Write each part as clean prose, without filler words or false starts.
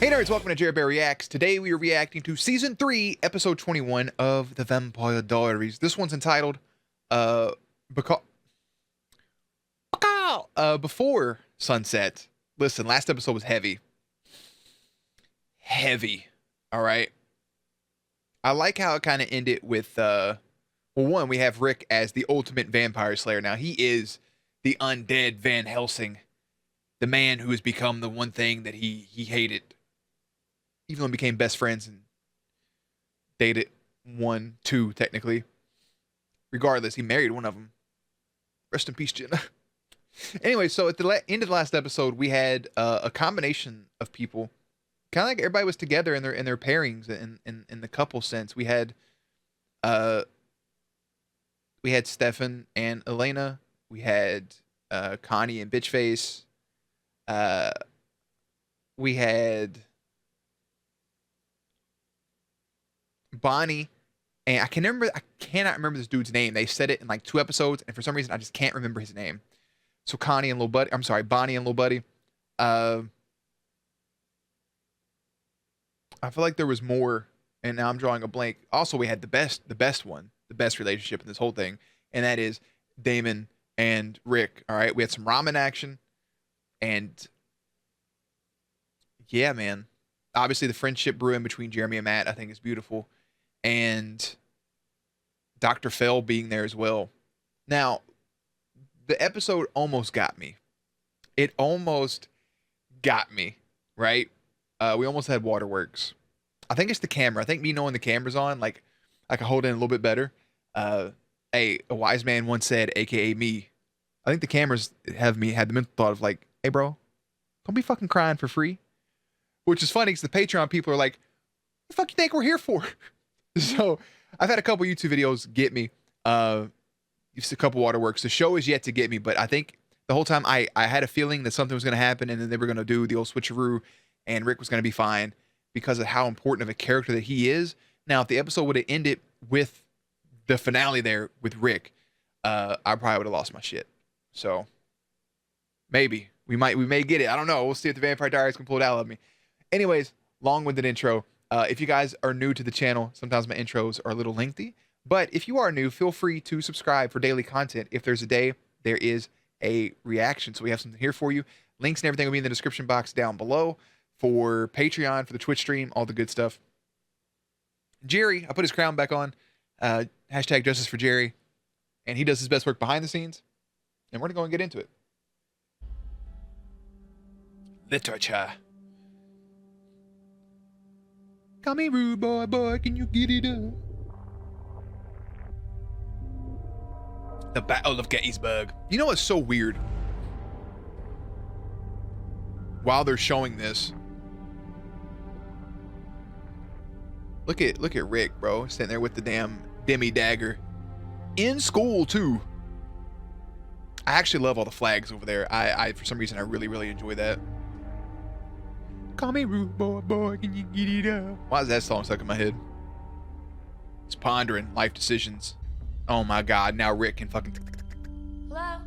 Hey nerds, welcome to Jared Bear Reacts. Today we are reacting to Season 3, Episode 21 of The Vampire Diaries. This one's entitled, Before Sunset. Listen, last episode was heavy. Heavy. Alright? I like how it kind of ended with, well, one, we have Rick as the ultimate vampire slayer. Now, he is the undead Van Helsing. The man who has become the one thing that he hated. Even though we became best friends and dated two, technically. Regardless, he married one of them. Rest in peace, Jenna. Anyway, so at the end of the last episode, we had a combination of people. Kind of like everybody was together in their pairings in the couple sense. We had Stefan and Elena. We had Connie and Bitchface. We had Bonnie, and I cannot remember this dude's name. They said it in like 2 episodes, and for some reason I just can't remember his name. So Bonnie and Little Buddy. I feel like there was more, and now I'm drawing a blank. Also, we had the best relationship in this whole thing, and that is Damon and Rick. All right, we had some ramen action, and yeah, man. Obviously, the friendship brewing between Jeremy and Matt, I think, is beautiful. And Dr. Fell being there as well. Now, the episode almost got me. It almost got me, right? We almost had waterworks. I think it's the camera. I think me knowing the camera's on, like, I can hold in a little bit better. A wise man once said, aka me, I think the cameras had the mental thought of like, hey, bro, don't be fucking crying for free. Which is funny because the Patreon people are like, what the fuck you think we're here for? So I've had a couple YouTube videos get me. Just a couple waterworks. The show is yet to get me, but I think the whole time I had a feeling that something was going to happen and then they were going to do the old switcheroo and Rick was going to be fine because of how important of a character that he is. Now, if the episode would have ended with the finale there with Rick, I probably would have lost my shit. So maybe we may get it. I don't know. We'll see if the Vampire Diaries can pull it out of me. Anyways, long-winded intro. If you guys are new to the channel, sometimes my intros are a little lengthy. But if you are new, feel free to subscribe for daily content. If there's a day, there is a reaction. So we have something here for you. Links and everything will be in the description box down below for Patreon, for the Twitch stream, all the good stuff. Jerry, I put his crown back on. Hashtag justice for Jerry. And he does his best work behind the scenes. And we're going to go and get into it. Literature. Call me rude boy, can you get it up? The Battle of Gettysburg. You know what's so weird? While they're showing this, look at Rick, bro, sitting there with the damn demi dagger. In school too. I actually love all the flags over there. I for some reason I really enjoy that. Call me rude boy, can you get it up? Why is that song stuck in my head? It's pondering life decisions. Oh my god, now Rick can fucking... Hello?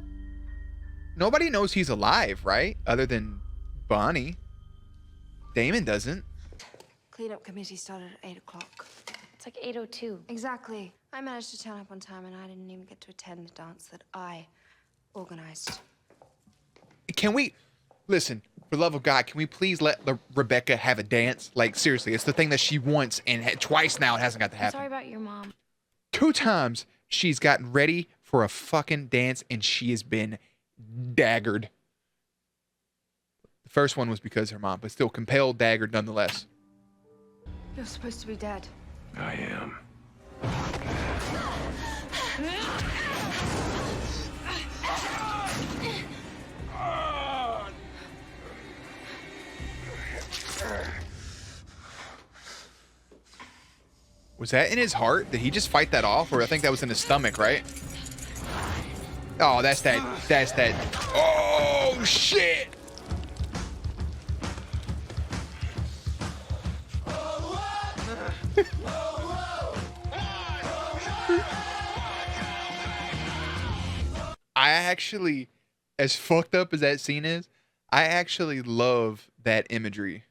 Nobody knows he's alive, right? Other than Bonnie. Damon doesn't. Cleanup committee started at 8 o'clock. It's like 8:02. Exactly. I managed to turn up on time and I didn't even get to attend the dance that I organized. Can we... Listen, for the love of God, can we please let Rebecca have a dance? Like, seriously, it's the thing that she wants, and twice now it hasn't got to happen. Sorry about your mom. 2 times she's gotten ready for a fucking dance, and she has been daggered. The first one was because of her mom, but still compelled, daggered nonetheless. You're supposed to be dead. I am. Was that in his heart? Did he just fight that off? Or I think that was in his stomach, right? Oh, that's that. Oh, shit! I actually, as fucked up as that scene is, I actually love that imagery.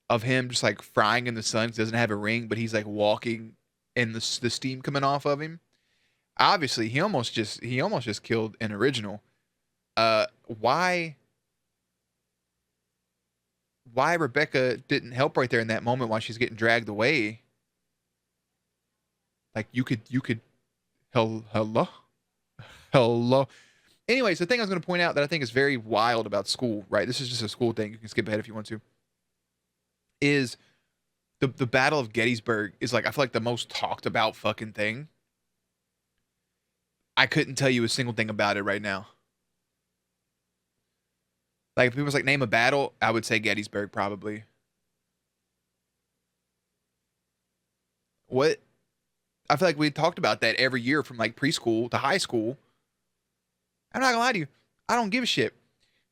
of him just like frying in the sun 'cause he doesn't have a ring, but he's like walking and the steam coming off of him. Obviously, he almost just killed an original. Why Rebecca didn't help right there in that moment while she's getting dragged away? Like you could hello. Hello. Anyways, the thing I was going to point out that I think is very wild about school, right? This is just a school thing. You can skip ahead if you want to. Is the Battle of Gettysburg is like I feel like the most talked about fucking thing. I couldn't tell you a single thing about it right now. Like if people was like name a battle, I would say Gettysburg probably. What? I feel like we talked about that every year from like preschool to high school. I'm not gonna lie to you. I don't give a shit.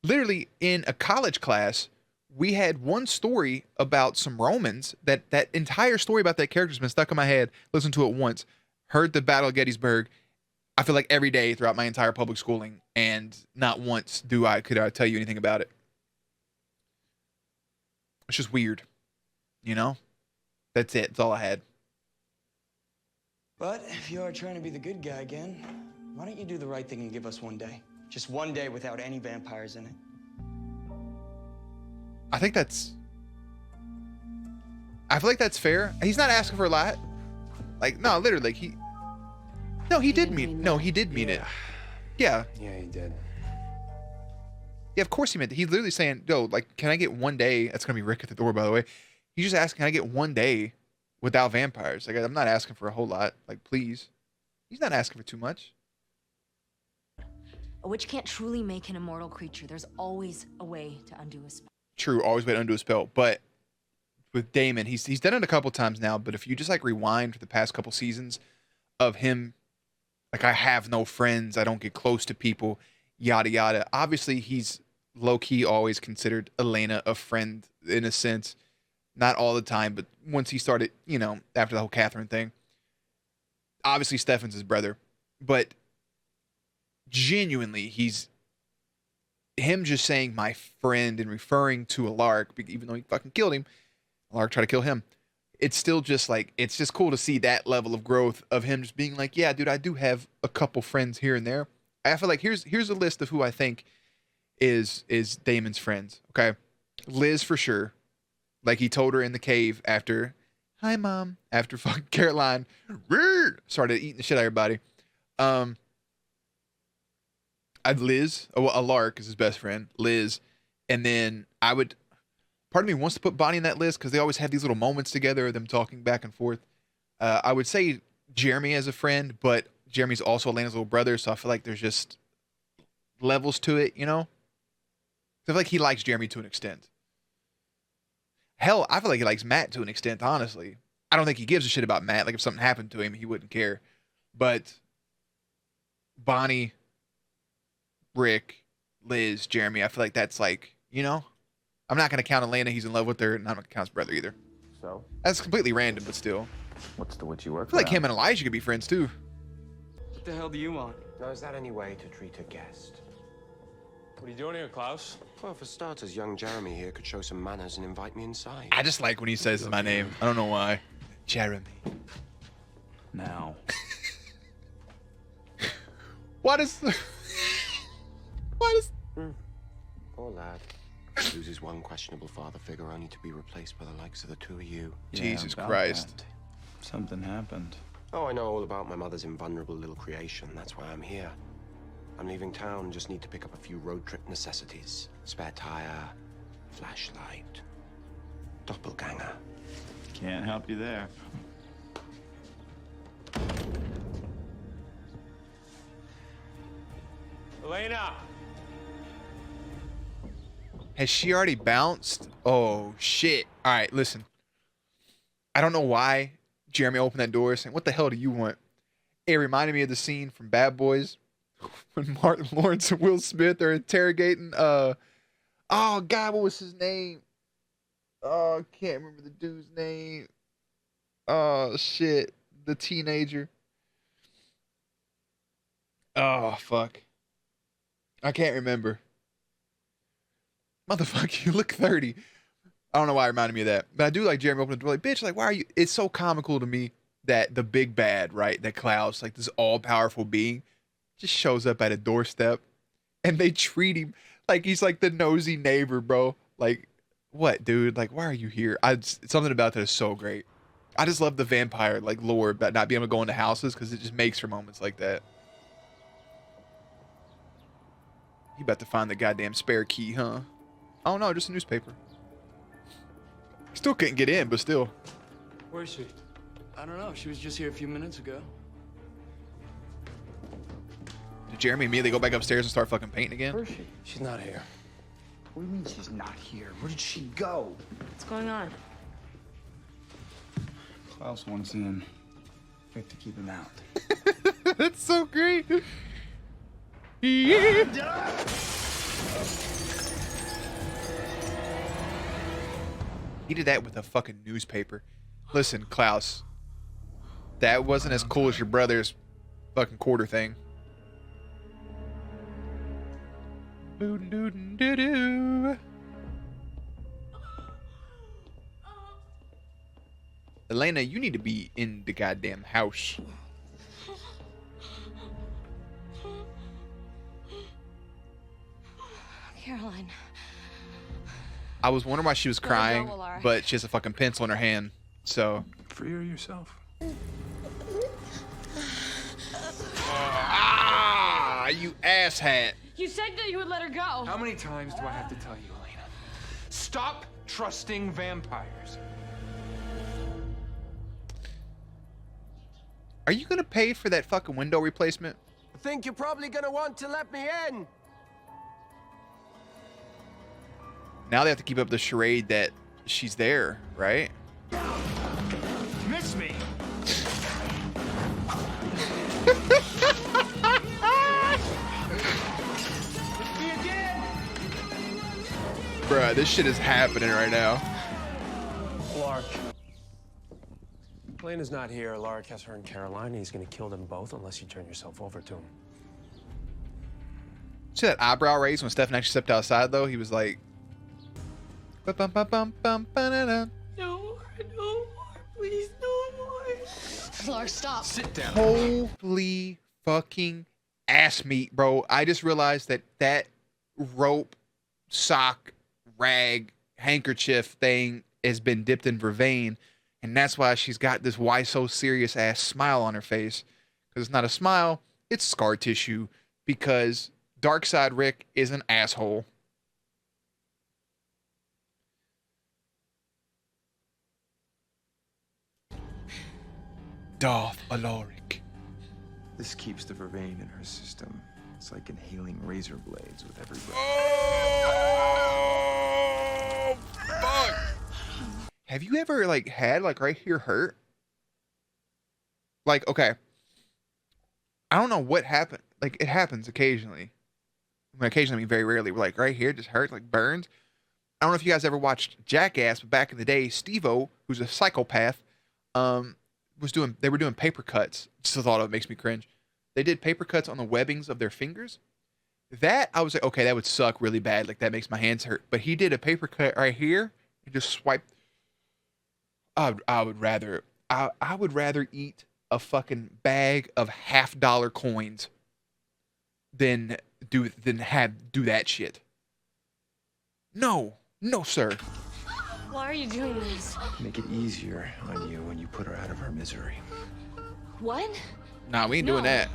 Literally in a college class, we had one story about some Romans that entire story about that character's been stuck in my head. Listened to it once, heard the Battle of Gettysburg. I feel like every day throughout my entire public schooling, and not once could I tell you anything about it. It's just weird, you know. That's it. That's all I had. But if you are trying to be the good guy again, why don't you do the right thing and give us one day? Just one day without any vampires in it. I feel like that's fair. He's not asking for a lot. Like, no, literally, like he did mean it. Yeah. Yeah, he did. Yeah, of course he meant it. He's literally saying, yo, like, can I get one day? That's going to be Rick at the door, by the way. He's just asking, can I get one day without vampires? Like, I'm not asking for a whole lot. Like, please. He's not asking for too much. A witch can't truly make an immortal creature. There's always a way to undo a spell. True, always way to undo a spell. But with Damon, he's done it a couple times now, but if you just, like, rewind for the past couple seasons of him, like, I have no friends, I don't get close to people, yada, yada. Obviously, he's low-key always considered Elena a friend in a sense. Not all the time, but once he started, you know, after the whole Catherine thing. Obviously, Stefan's his brother. But genuinely, him just saying my friend and referring to Alark, even though he fucking killed him, Alark tried to kill him. It's still just like, it's just cool to see that level of growth of him just being like, yeah, dude, I do have a couple friends here and there. I feel like here's a list of who I think is Damon's friends. Okay. Liz for sure. Like he told her in the cave after, hi mom, after fucking Caroline started eating the shit out of everybody. Liz, Alark is his best friend, Liz. And then part of me wants to put Bonnie in that list because they always have these little moments together of them talking back and forth. I would say Jeremy as a friend, but Jeremy's also Elena's little brother, so I feel like there's just levels to it, you know? I feel like he likes Jeremy to an extent. Hell, I feel like he likes Matt to an extent, honestly. I don't think he gives a shit about Matt. Like, if something happened to him, he wouldn't care. But Bonnie, Rick, Liz, Jeremy, I feel like that's like, you know? I'm not going to count Elena. He's in love with her, and I'm not going to count his brother either. So? That's completely random, but still. What's the witch you work I feel like him and Elijah could be friends, too. What the hell do you want? Now, is that any way to treat a guest? What are you doing here, Klaus? Well, for starters, young Jeremy here could show some manners and invite me inside. I just like when he says my name. I don't know why. Jeremy. Now. What is... Poor lad. Loses one questionable father figure only to be replaced by the likes of the two of you. Jesus about Christ. that. Something happened. Oh, I know all about my mother's invulnerable little creation. That's why I'm here. I'm leaving town, just need to pick up a few road trip necessities. Spare tire, flashlight, doppelganger. Can't help you there. Elena! Has she already bounced? Oh, shit. All right, listen. I don't know why Jeremy opened that door saying, what the hell do you want? It reminded me of the scene from Bad Boys when Martin Lawrence and Will Smith are interrogating, oh, God, what was his name? Oh, I can't remember the dude's name. Oh, shit. The teenager. Oh, fuck. I can't remember. Motherfucker, you look 30. I don't know why it reminded me of that. But I do like Jeremy opening the door like, bitch, like, why are you? It's so comical to me that the big bad, right, that Klaus, like this all-powerful being, just shows up at a doorstep and they treat him like he's like the nosy neighbor, bro. Like, what, dude? Like, why are you here? Something about that is so great. I just love the vampire, like, lore about not being able to go into houses because it just makes for moments like that. You about to find the goddamn spare key, huh? Oh, no, just a newspaper. Still couldn't get in, but still. Where is she? I don't know. She was just here a few minutes ago. Did Jeremy immediately go back upstairs and start fucking painting again? Where is she? She's not here. What do you mean she's not here? Where did she go? What's going on? Klaus wants in. We have to keep him out. That's so great. Yeah. He did that with a fucking newspaper. Listen, Klaus, that wasn't as cool as your brother's fucking quarter thing. Boo-doo-doo-doo-doo. Elena, you need to be in the goddamn house. Caroline. I was wondering why she was crying, go, Laura. but she has a fucking pencil in her hand, so. Free her yourself. Ah, you asshat. You said that you would let her go. How many times do I have to tell you, Elena? Stop trusting vampires. Are you gonna pay for that fucking window replacement? I think you're probably gonna want to let me in. Now they have to keep up the charade that she's there, right? Miss me. Bruh, this shit is happening right now. Lark. Elena's not here. Lark has her in Carolina. He's gonna kill them both unless you turn yourself over to him. See that eyebrow raise when Stefan actually stepped outside, though? He was like... Ba-bum-ba-bum-bum-ba-da-da. No more, please, no more. Laura, stop. Sit down. Holy fucking ass meat, bro. I just realized that rope, sock, rag, handkerchief thing has been dipped in vervain, and that's why she's got this why so serious ass smile on her face. Because it's not a smile, it's scar tissue, because Darkside Rick is an asshole. Darth Alaric. This keeps the vervain in her system. It's like inhaling razor blades with every breath. Oh, fuck. Have you ever, like, had, like, right here hurt? Like, okay. I don't know what happened. Like, it happens occasionally. Occasionally, I mean very rarely. Like, right here, just hurts, like, burns. I don't know if you guys ever watched Jackass, but back in the day, Steve-O, who's a psychopath, they were doing paper cuts. Just the thought of it makes me cringe. They did paper cuts on the webbings of their fingers. That, I was like, okay, that would suck really bad. Like, that makes my hands hurt. But he did a paper cut right here and just swiped. I would rather eat a fucking bag of $50 coins than do that shit. No, sir. Why are you doing this? Make it easier on you when you put her out of her misery. What? Nah, we ain't doing that.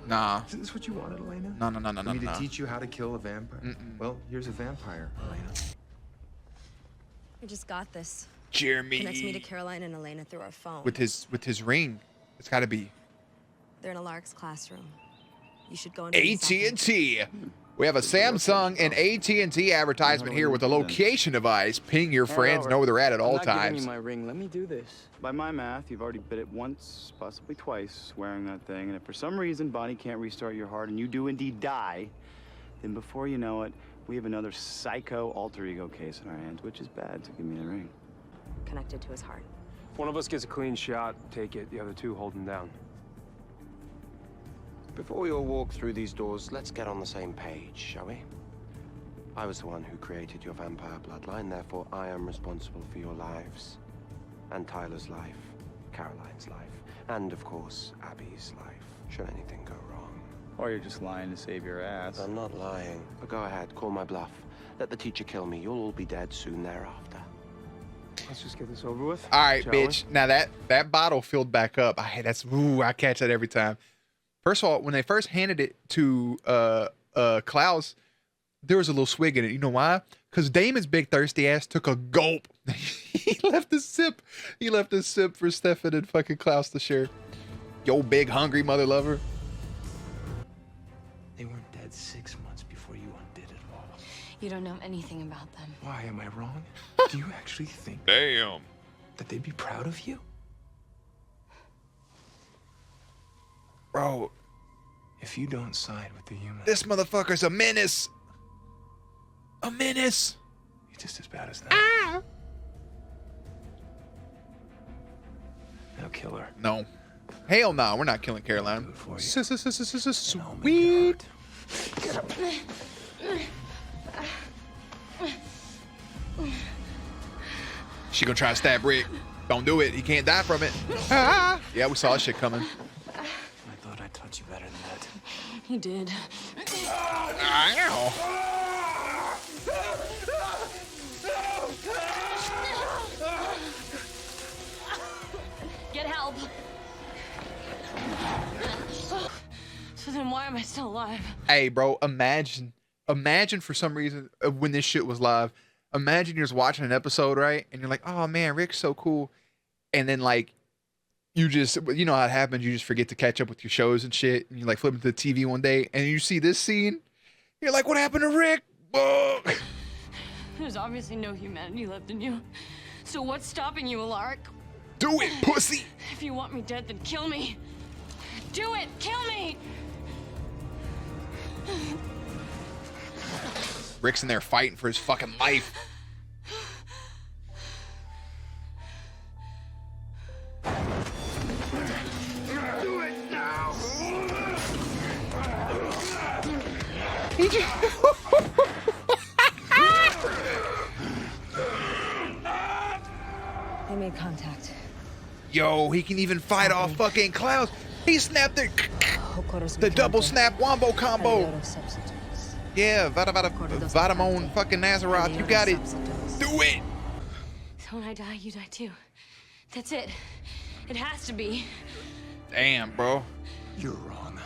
Nah. Is this what you wanted, Elena? No. For me to teach you how to kill a vampire? Well, here's a vampire, Elena. I just got this. Jeremy. Connects me to Caroline and Elena through our phone. With his ring. It's gotta be. They're in a Lark's classroom. You should go and AT&T. We have a Samsung and AT&T advertisement here with a location device. Ping your friends, know where they're at all I'm not giving times. you my ring. Let me do this. By my math, you've already bit it once, possibly twice, wearing that thing. And if for some reason Bonnie can't restart your heart and you do indeed die, then before you know it, we have another psycho alter ego case in our hands, which is bad, so give me the ring. connected to his heart. If one of us gets a clean shot, take it. The other two hold him down. Before we all walk through these doors, let's get on the same page, shall we? I was the one who created your vampire bloodline, therefore I am responsible for your lives. And Tyler's life, Caroline's life, and of course, Abby's life, should anything go wrong. Or you're just lying to save your ass. I'm not lying, but go ahead, call my bluff. Let the teacher kill me, you'll all be dead soon thereafter. Let's just get this over with. All right, shall bitch. we? Now that bottle filled back up. I catch that every time. First of all, when they first handed it to Klaus, there was a little swig in it. You know why? Because Damon's big thirsty ass took a gulp. He left a sip. He left a sip for Stefan and fucking Klaus to share. Yo, big hungry mother lover. They weren't dead 6 months before you undid it all. You don't know anything about them. Why, am I wrong? Do you actually think Damn. that they'd be proud of you? Bro, If you don't side with the humans, this motherfucker's a menace. A menace. you're just as bad as them. Ah. Now kill her. No. Hell no, we're not killing Caroline. Do it for you. Sweet. And I'll make it hurt. She gonna try to stab Rick. Don't do it. He can't die from it. Ah. Yeah, we saw that shit coming. I thought I'd touch you better than that. You did. Ow. Get help. So then why am I still alive? Hey, bro, imagine for some reason when this shit was live, imagine you're just watching an episode, right? And you're like, oh man, Rick's so cool. And then like, you know how it happens. You just forget to catch up with your shows and shit. And you like flip into the TV one day and you see this scene. You're like, what happened to Rick? Whoa. There's obviously no humanity left in you. So what's stopping you, Alaric? Do it, pussy. If you want me dead, then kill me. Do it! Kill me! Rick's in there fighting for his fucking life. Do it now! He just... They made contact. Yo, he can even fight off fucking Klaus. He snapped the double snap wombo combo. Yeah, Vadamon fucking Nazareth. You got it. Do it. So when I die, you die too. That's it. It has to be. Damn, bro. You're wrong.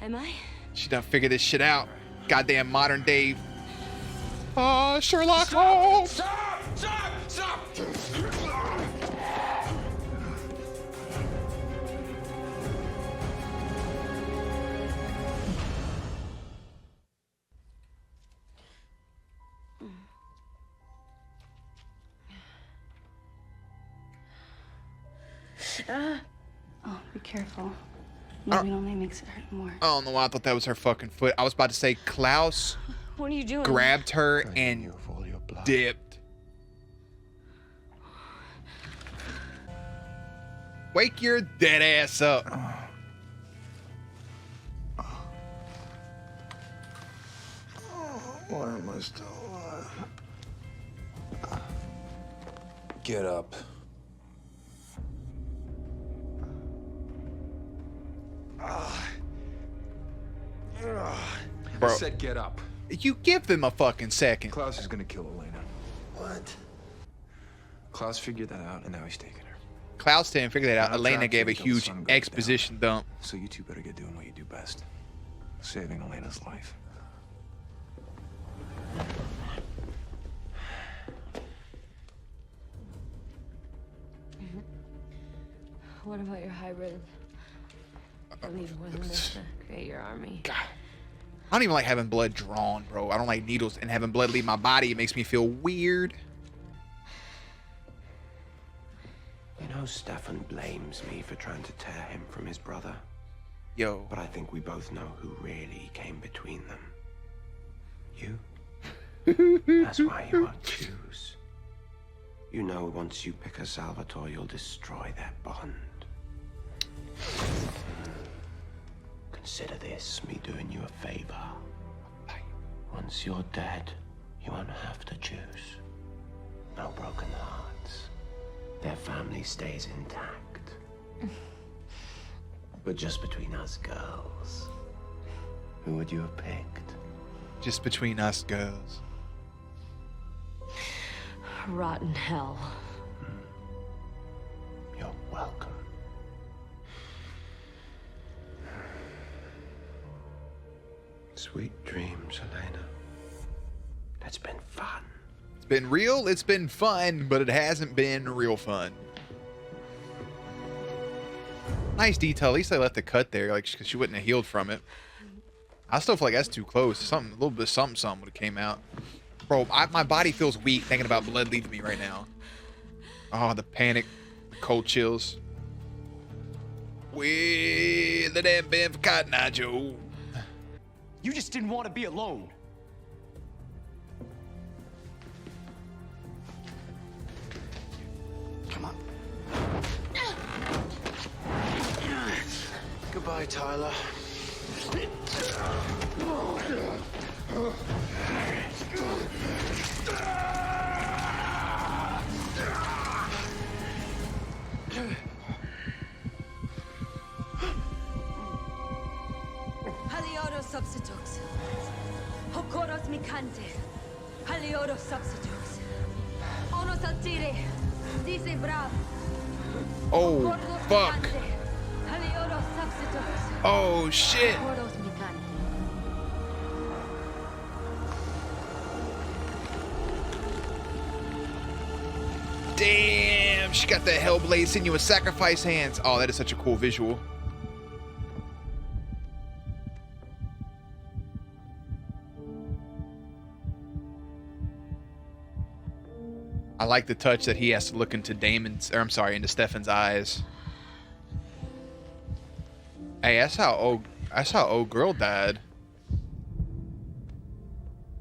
Am I? She done figured this shit out. Goddamn modern day. Sherlock Holmes. Stop! Stop! Stop! Oh, be careful. Maybe it only makes it hurt more. I don't know why I thought that was her fucking foot. I was about to say Klaus What are you doing? grabbed her and You of all your blood. dipped. Wake your dead ass up. Why am I still alive? Get up. Bro, I said get up. you give him a fucking second. Klaus is gonna kill Elena. What? Klaus figured that out, and now he's taking her. Klaus didn't figure that out. I'm Elena trapped gave a until the huge sun goes exposition dump. So you two better get doing what you do best. Saving Elena's life. What about your hybrid? I need more than this to create your army. God. I don't even like having blood drawn, bro. I don't like needles, and having blood leave my body, it makes me feel weird. You know, Stefan blames me for trying to tear him from his brother. Yo. But I think we both know who really came between them. You. That's why you won't choose. You know, once you pick a Salvatore, you'll destroy that bond. Consider this me doing you a favor. Once Once you're dead, you won't have to choose. No broken hearts. Their family stays intact. But just between us girls, who would you have picked? Just between us girls. Rotten hell. You're welcome. Sweet dreams, Elena. That's been fun. It's been real, it's been fun, but it hasn't been real fun. Nice detail. At least they left the cut there, like, because she wouldn't have healed from it. I still feel like that's too close. Something, a little bit of something would have came out. Bro, my body feels weak thinking about blood leaving me right now. Oh, the panic, the cold chills. Well, it ain't been for Cotton Eye Joe. You just didn't want to be alone. Come on. Goodbye, Tyler. Haliodo substitux. Hokoros mikante. Haliodo substitux. Ono saltire. Dice brav. Oh, fuck. Haliodo substitux. Oh, shit. Hokoros mikante. Damn, she got the Hellblade Sinuous Sacrifice hands. Oh, that is such a cool visual. I like the touch that he has to look into into Stefan's eyes. Hey, that's how old girl died.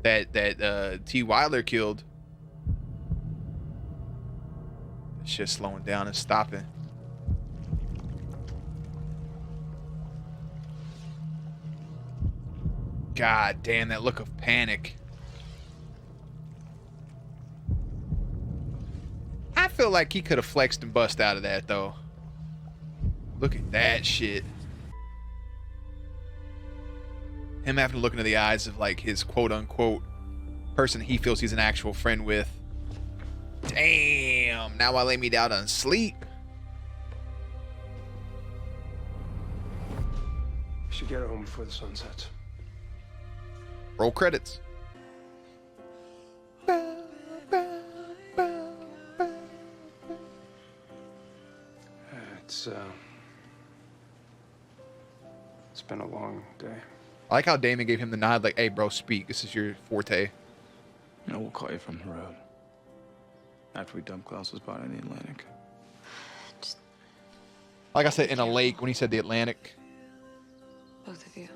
That T. Wilder killed. It's just slowing down and stopping. God damn, that look of panic. I feel like he could have flexed and bust out of that, though. Look at that shit. Him having to look into the eyes of, like, his quote-unquote person he feels he's an actual friend with. Damn, now I lay me down and sleep. Should get home before the sun sets. Roll credits. It's been a long day. I like how Damon gave him the nod, like, hey, bro, speak. This is your forte. No, we'll call you from the road. After we dump Klaus's body in the Atlantic. Like I said, in a lake when he said the Atlantic. Both of you.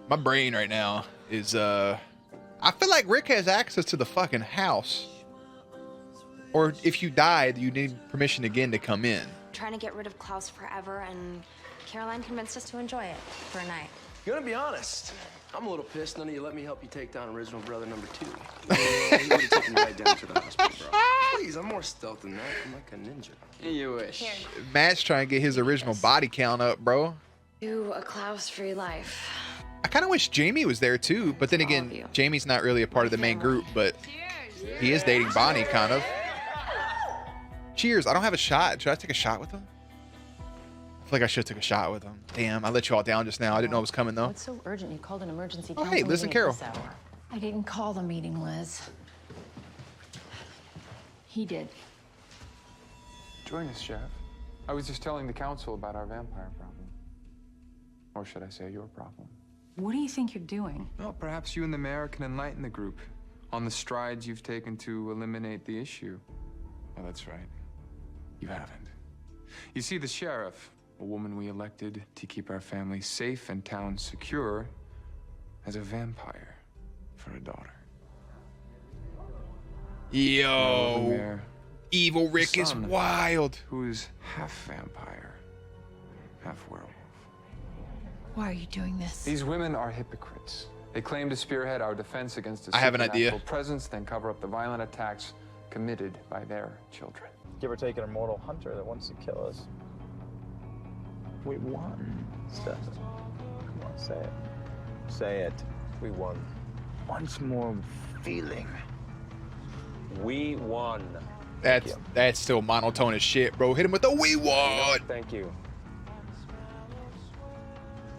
My brain right now is, I feel like Rick has access to the fucking house. Or if you died, you need permission again to come in. Trying to get rid of Klaus forever, and Caroline convinced us to enjoy it for a night. Gonna be honest, I'm a little pissed none of you let me help you take down original brother number 2. Yeah, he would've taken me right down to the hospital, bro. Please, I'm more stealth than that. I'm like a ninja. You wish. Matt's trying to get his original body count up, bro. Do a Klaus-free life. I kind of wish Jamie was there too, but then again, Jamie's not really a part of the main group, but he is dating Bonnie, kind of. Cheers. I don't have a shot. Should I take a shot with him? I feel like I should have took a shot with him. Damn, I let you all down just now. I didn't know it was coming, though. What's so urgent? You called an emergency Oh, council hey, Liz and meeting Carol. at this hour. I didn't call the meeting, Liz. He did. Join us, Sheriff. I was just telling the council about our vampire problem. Or should I say your problem? What do you think you're doing? Well, perhaps you and the mayor can enlighten the group on the strides you've taken to eliminate the issue. Oh, that's right. You haven't. You see, the sheriff, a woman we elected to keep our family safe and town secure, has a vampire for a daughter. Yo, evil Rick is wild. Who's half vampire half werewolf. Why are you doing this? These women are hypocrites. They claim to spearhead our defense against a I have an idea. supernatural presence, then cover up the violent attacks committed by their children. Give or take an immortal hunter that wants to kill us. We won, Stefan. Come on, say it. Say it. We won. Once more feeling. We won. That's still monotone as shit, bro. Hit him with the "we won." Thank you.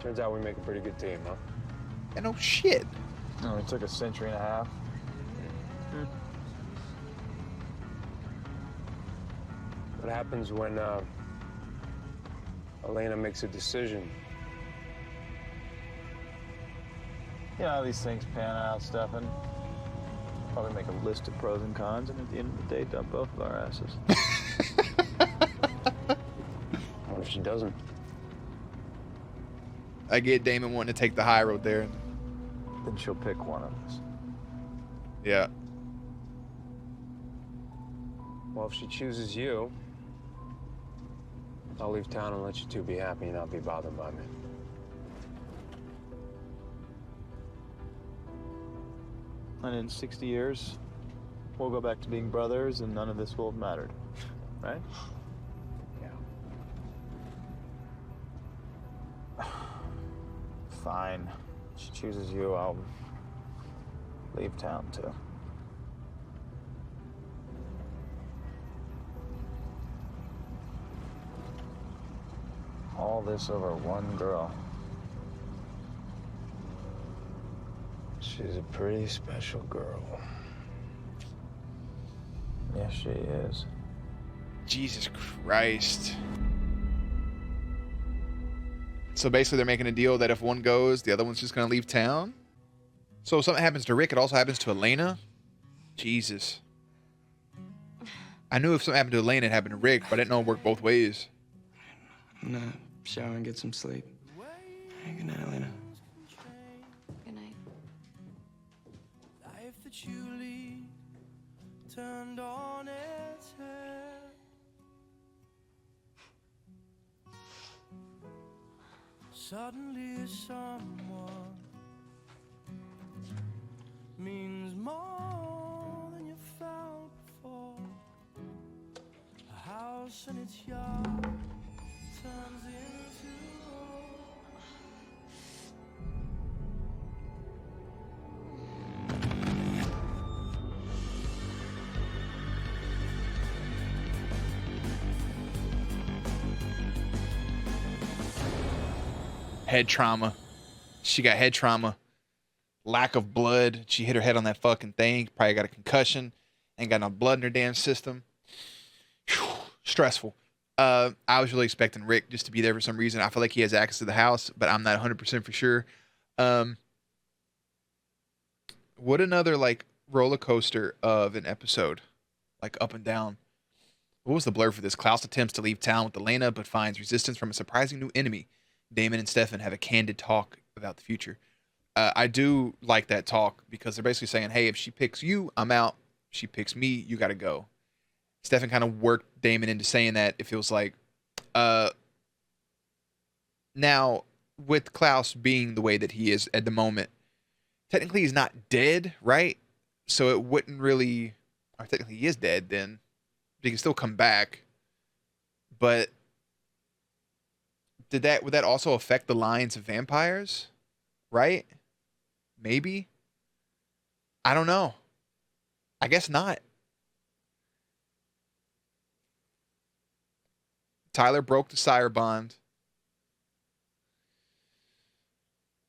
Turns out we make a pretty good team, huh? And no shit. No, it took a century and a half. What happens when Elena makes a decision? You know how these things pan out, Stefan. Probably make a list of pros and cons, and at the end of the day, dump both of our asses. What if she doesn't? I get Damon wanting to take the high road there. Then she'll pick one of us. Yeah. Well, if she chooses you, I'll leave town and let you two be happy and not be bothered by me. And in 60 years, we'll go back to being brothers, and none of this will have mattered. Right? Yeah. Fine. If she chooses you, I'll leave town, too. All this over one girl. She's a pretty special girl. Yes, she is. Jesus Christ. So basically they're making a deal that if one goes, the other one's just going to leave town? So if something happens to Rick, it also happens to Elena? Jesus. I knew if something happened to Elena, it happened to Rick, but I didn't know it worked both ways. I'm gonna shower and get some sleep. Hey, good night, Elena. Good night. Life that you lead turned on its head. Suddenly someone means more than you felt before. A house and its yard turns into Head trauma. She got head trauma. Lack of blood. She hit her head on that fucking thing. Probably got a concussion. Ain't got no blood in her damn system. Whew. Stressful. I was really expecting Rick just to be there for some reason. I feel like he has access to the house, but I'm not 100% for sure. What another like roller coaster of an episode, like up and down. What was the blur for this? Klaus attempts to leave town with Elena, but finds resistance from a surprising new enemy. Damon and Stefan have a candid talk about the future. I do like that talk because they're basically saying, hey, if she picks you, I'm out. If she picks me, you got to go. Stefan kind of worked Damon into saying that. It feels like, now with Klaus being the way that he is at the moment, technically he's not dead, right? So it wouldn't really, or technically he is dead then. He can still come back. But would that also affect the lines of vampires? Right? Maybe? I don't know. I guess not. Tyler broke the sire bond.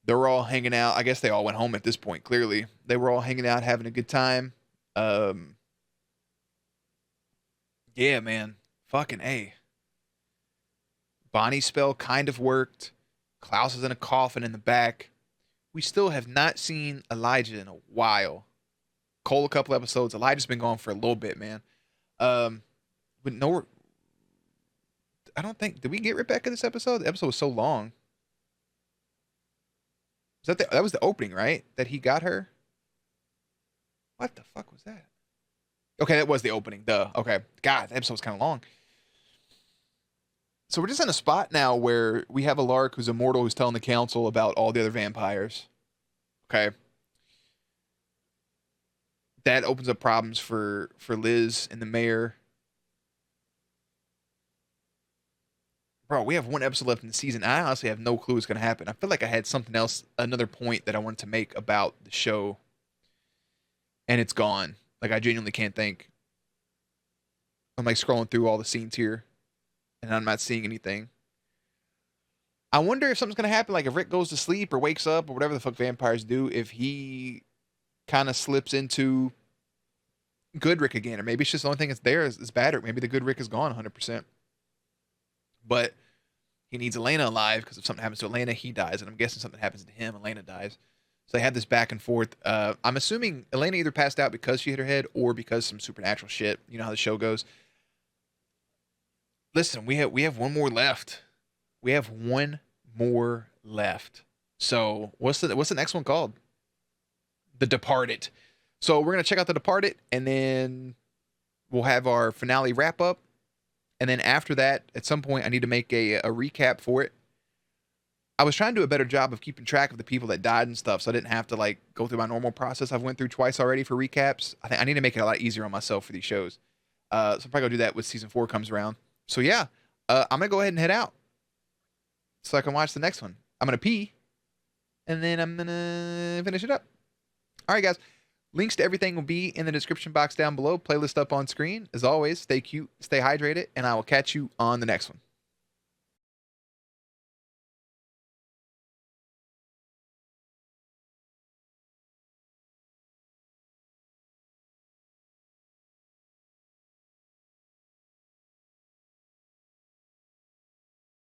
They were all hanging out. I guess they all went home at this point, clearly. They were all hanging out, having a good time. Yeah, man. Fucking A. Bonnie's spell kind of worked. Klaus is in a coffin in the back. We still have not seen Elijah in a while. Cole, a couple episodes. Elijah's been gone for a little bit, man. But no, I don't think, did we get Rebecca this episode? The episode was so long. That was the opening, right? That he got her? What the fuck was that? Okay, that was the opening. Duh. Okay. God, the episode was kind of long. So we're just in a spot now where we have a Lark who's immortal who's telling the council about all the other vampires. Okay. That opens up problems for Liz and the mayor. Bro, we have one episode left in the season. I honestly have no clue what's going to happen. I feel like I had something else, another point that I wanted to make about the show, and it's gone. Like, I genuinely can't think. I'm like scrolling through all the scenes here, and I'm not seeing anything. I wonder if something's going to happen, like if Rick goes to sleep or wakes up or whatever the fuck vampires do, if he kind of slips into good Rick again, or maybe it's just the only thing that's there is bad Rick. Maybe the good Rick is gone 100%. But he needs Elena alive because if something happens to Elena, he dies. And I'm guessing something happens to him, Elena dies. So they have this back and forth. I'm assuming Elena either passed out because she hit her head or because some supernatural shit. You know how the show goes. Listen, we have one more left. We have one more left. So what's the next one called? The Departed. So we're gonna check out The Departed, and then we'll have our finale wrap up. And then after that, at some point, I need to make a recap for it. I was trying to do a better job of keeping track of the people that died and stuff, so I didn't have to like go through my normal process I've went through twice already for recaps. I think I need to make it a lot easier on myself for these shows. So I'm probably gonna do that when season 4 comes around. So yeah, I'm gonna go ahead and head out so I can watch the next one. I'm gonna pee, and then I'm gonna finish it up. All right, guys. Links to everything will be in the description box down below. Playlist up on screen. As always, stay cute, stay hydrated, and I will catch you on the next one.